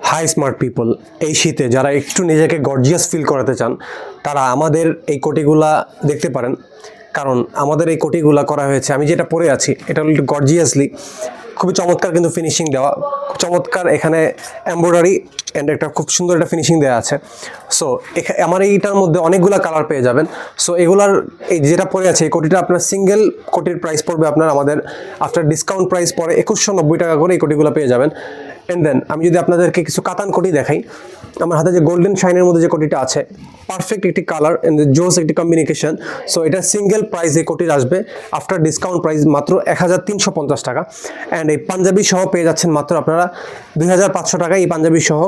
High smart people, এই শীতে যারা একটু নিজেকে গর্জিয়াস ফিল করাতে চান তারা আমাদের এই কোটিগুলা দেখতে পারেন। কারণ আমাদের এই কোটিগুলা করা হয়েছে, আমি যেটা পরে আছি এটা হলো একটু গর্জিয়াসলি, খুবই চমৎকার কিন্তু ফিনিশিং দেওয়া, চমৎকার এখানে এমব্রয়ডারি অ্যান্ড একটা খুব সুন্দর একটা ফিনিশিং দেওয়া আছে। সো আমার এইটার মধ্যে অনেকগুলো কালার পেয়ে যাবেন। সো এগুলার এই যেটা পরে আছে এই কোটিটা আপনার সিঙ্গেল কোটির প্রাইস পড়বে আপনার আমাদের আফটার ডিসকাউন্ট প্রাইস পরে 2190 টাকা করে এই কোটিগুলো পেয়ে যাবেন। অ্যান্ড দেন আমি যদি আপনাদেরকে কিছু কাতান কোটি দেখাই, আমার হাতে যে গোল্ডেন শাইনের মধ্যে যে কোটিটা আছে, পারফেক্ট একটি কালার অ্যান্ড জোস একটি কম্বিনেশন। সো এটা সিঙ্গেল প্রাইস এই কোটির আসবে আফটার ডিসকাউন্ট প্রাইস মাত্র 1350 টাকা। অ্যান্ড এই পাঞ্জাবি সহ পেয়ে যাচ্ছেন মাত্র আপনারা 2500 টাকায় এই পাঞ্জাবি সহ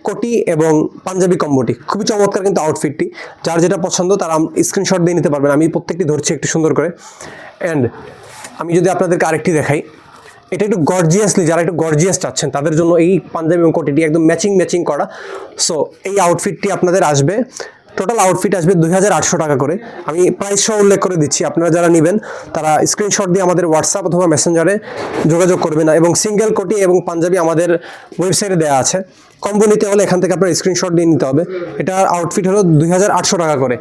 কোটি এবং পাঞ্জাবি কম্বোটি। খুবই চমৎকার কিন্তু আউটফিটটি, যার যেটা পছন্দ তারা স্ক্রিনশট দিয়ে নিতে পারবেন। আমি প্রত্যেকটি ধরছি একটু সুন্দর করে। অ্যান্ড আমি যদি আপনাদেরকে আরেকটি দেখাই, এটা একটু গর্জিয়াসলি, যারা একটু গর্জিয়াস চাচ্ছেন তাদের জন্য এই পাঞ্জাবি এবং কোটিটি একদম ম্যাচিং করা। সো এই আউটফিটটি আপনাদের আসবে, টোটাল আউটফিট আসবে 2800 টাকা করে। আমি প্রাইস সহ উল্লেখ করে দিচ্ছি, আপনারা যারা নেবেন তারা স্ক্রিনশট দিয়ে আমাদের হোয়াটসঅ্যাপ অথবা মেসেঞ্জারে যোগাযোগ করবেন। এবং সিঙ্গেল কোটি এবং পাঞ্জাবি আমাদের ওয়েবসাইটে দেওয়া আছে। কম্বো নিতে হলে এখান থেকে আপনার স্ক্রিনশট দিয়ে নিতে হবে। এটার আউটফিট হলো 2800 টাকা করে।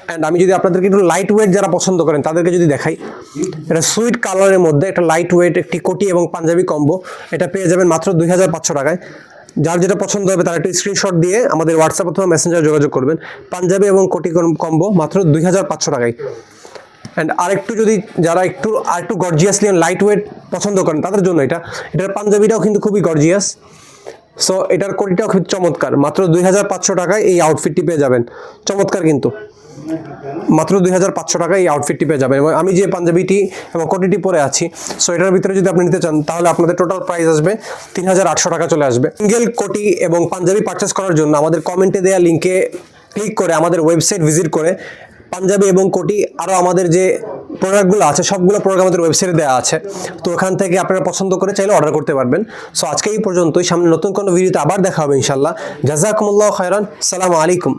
অ্যান্ড আমি যদি আপনাদেরকে একটু লাইট ওয়েট যারা পছন্দ করেন তাদেরকে যদি দেখাই, এটা সুইট কালারের মধ্যে একটা লাইট ওয়েট একটি কোটি এবং পাঞ্জাবি কম্বো, এটা পেয়ে যাবেন মাত্র 2500 টাকায়। যার যেটা পছন্দ হবে তারা একটু স্ক্রিনশট দিয়ে আমাদের হোয়াটসঅ্যাপ অথবা মেসেঞ্জারে যোগাযোগ করবেন। পাঞ্জাবি এবং কোটি কম্বো মাত্র 2500 টাকায়। অ্যান্ড আরেকটু যদি যারা আরেকটু গর্জিয়াসলি লাইট ওয়েট পছন্দ করেন তাদের জন্য এটার পাঞ্জাবিটাও কিন্তু খুবই গর্জিয়াস। সো এটার কোটিটাও খুব চমৎকার, মাত্র 2500 টাকায় এই আউটফিটটি পেয়ে যাবেন। চমৎকার কিন্তু মাত্র 2500 টাকায় এই আউটফিটটি পেয়ে যাবেন। এবং আমি যে পাঞ্জাবিটি এবং কোটিটি পরে আছি, সো এটার ভিতরে যদি আপনি নিতে চান তাহলে আপনাদের টোটাল প্রাইস আসবে 3800 টাকা চলে আসবে। সিঙ্গেল কোটি এবং পাঞ্জাবি পারচেস করার জন্য আমাদের কমেন্টে দেওয়া লিঙ্কে ক্লিক করে আমাদের ওয়েবসাইট ভিজিট করে পাঞ্জাবি এবং কোটি আরও আমাদের যে প্রোডাক্টগুলো আছে সবগুলো প্রোডাক্ট আমাদের ওয়েবসাইটে দেওয়া আছে। তো ওখান থেকে আপনারা পছন্দ করে চাইলে অর্ডার করতে পারবেন। সো আজকে এই পর্যন্তই, সামনে নতুন কোনো ভিডিওতে আবার দেখা হবে ইনশাল্লাহ। জাযাকুমুল্লাহু খায়রান, সালামু আলাইকুম।